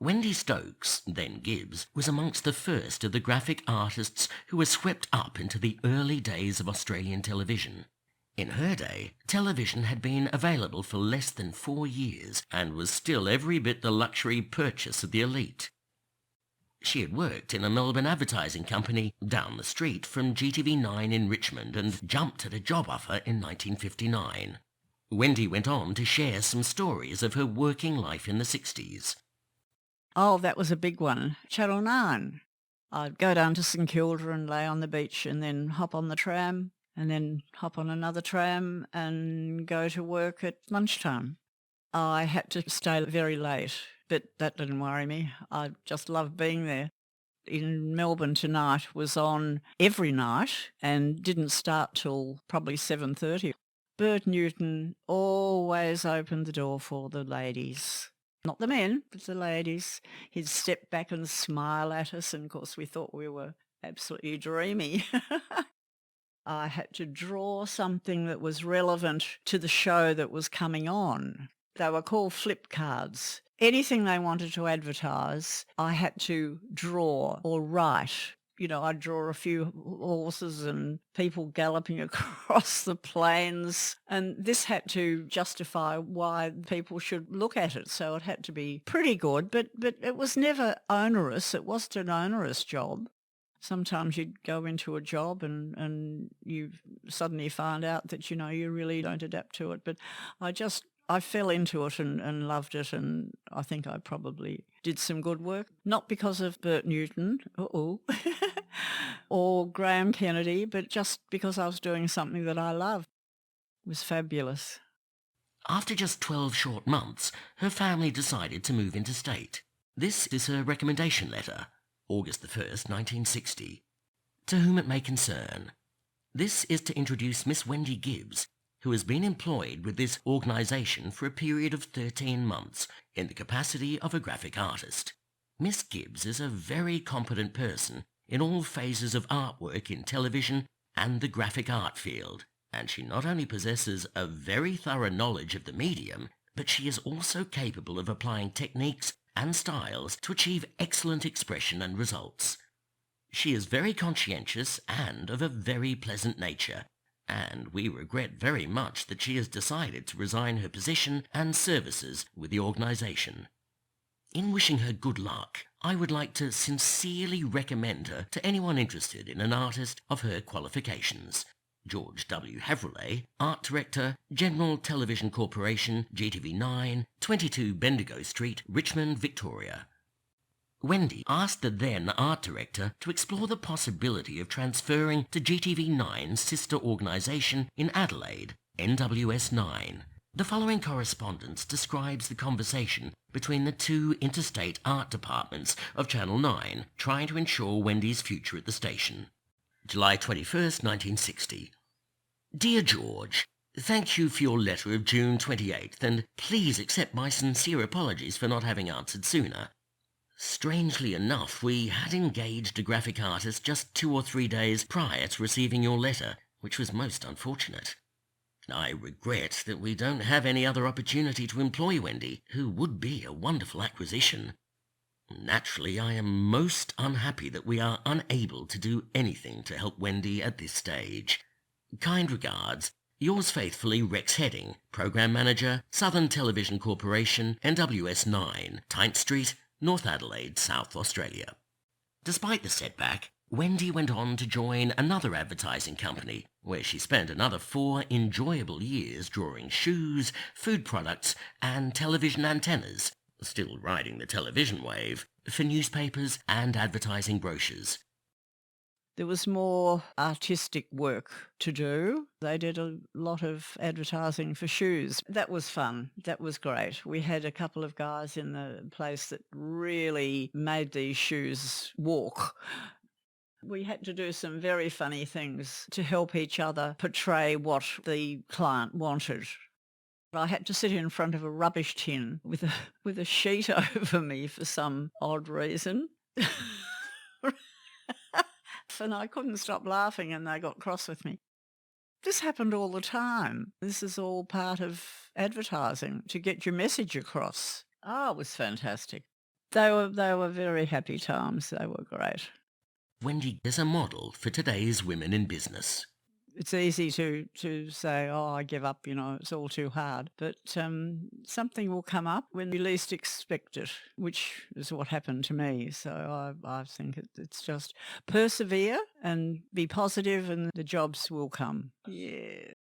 Wendy Stokes, then Gibbs, was amongst the first of the graphic artists who were swept up into the early days of Australian television. In her day, television had been available for less than 4 years and was still every bit the luxury purchase of the elite. She had worked in a Melbourne advertising company down the street from GTV9 in Richmond and jumped at a job offer in 1959. Wendy went on to share some stories of her working life in the 60s. Oh, that was a big one. Channel 9. I'd go down to St Kilda and lay on the beach and then hop on the tram and then hop on another tram and go to work at lunchtime. I had to stay very late, but that didn't worry me. I just loved being there. In Melbourne Tonight was on every night and didn't start till probably 7:30. Bert Newton always opened the door for the ladies. Not the men, but the ladies. He'd step back and smile at us, and of course we thought we were absolutely dreamy. I had to draw something that was relevant to the show that was coming on. They were called flip cards. Anything they wanted to advertise, I had to draw or write. I'd draw a few horses and people galloping across the plains, and this had to justify why people should look at it. So it had to be pretty good, but it was never onerous. It wasn't an onerous job. Sometimes you'd go into a job and you suddenly find out that, you really don't adapt to it. But I fell into it and loved it, and I think I probably did some good work. Not because of Bert Newton, or Graham Kennedy, but just because I was doing something that I loved. It was fabulous. After just 12 short months, her family decided to move interstate. This is her recommendation letter, August the 1st, 1960. To whom it may concern. This is to introduce Miss Wendy Gibbs, who has been employed with this organisation for a period of 13 months in the capacity of a graphic artist. Miss Gibbs is a very competent person in all phases of artwork in television and the graphic art field, and she not only possesses a very thorough knowledge of the medium, but she is also capable of applying techniques and styles to achieve excellent expression and results. She is very conscientious and of a very pleasant nature, and we regret very much that she has decided to resign her position and services with the organisation. In wishing her good luck, I would like to sincerely recommend her to anyone interested in an artist of her qualifications. George W. Havrelay, Art Director, General Television Corporation, GTV9, 22 Bendigo Street, Richmond, Victoria. Wendy asked the then art director to explore the possibility of transferring to GTV9's sister organisation in Adelaide, NWS9. The following correspondence describes the conversation between the two interstate art departments of Channel 9 trying to ensure Wendy's future at the station. July 21st, 1960. Dear George, thank you for your letter of June 28th, and please accept my sincere apologies for not having answered sooner. Strangely enough, we had engaged a graphic artist just 2 or 3 days prior to receiving your letter, which was most unfortunate. I regret that we don't have any other opportunity to employ Wendy, who would be a wonderful acquisition. Naturally, I am most unhappy that we are unable to do anything to help Wendy at this stage. Kind regards, yours faithfully, Rex Heading, Program Manager, Southern Television Corporation, NWS9, Tynt Street, North Adelaide, South Australia. Despite the setback, Wendy went on to join another advertising company, where she spent another 4 enjoyable years drawing shoes, food products, and television antennas, still riding the television wave, for newspapers and advertising brochures. There was more artistic work to do. They did a lot of advertising for shoes. That was fun. That was great. We had a couple of guys in the place that really made these shoes walk. We had to do some very funny things to help each other portray what the client wanted. I had to sit in front of a rubbish tin with a sheet over me for some odd reason. And I couldn't stop laughing, and they got cross with me. This happened all the time. This is all part of advertising, to get your message across. Oh, it was fantastic. They were very happy times. They were great. Wendy is a model for today's women in business. It's easy to say, "Oh, I give up, it's all too hard." But something will come up when you least expect it, which is what happened to me. So I think it's just persevere and be positive and the jobs will come. Yeah.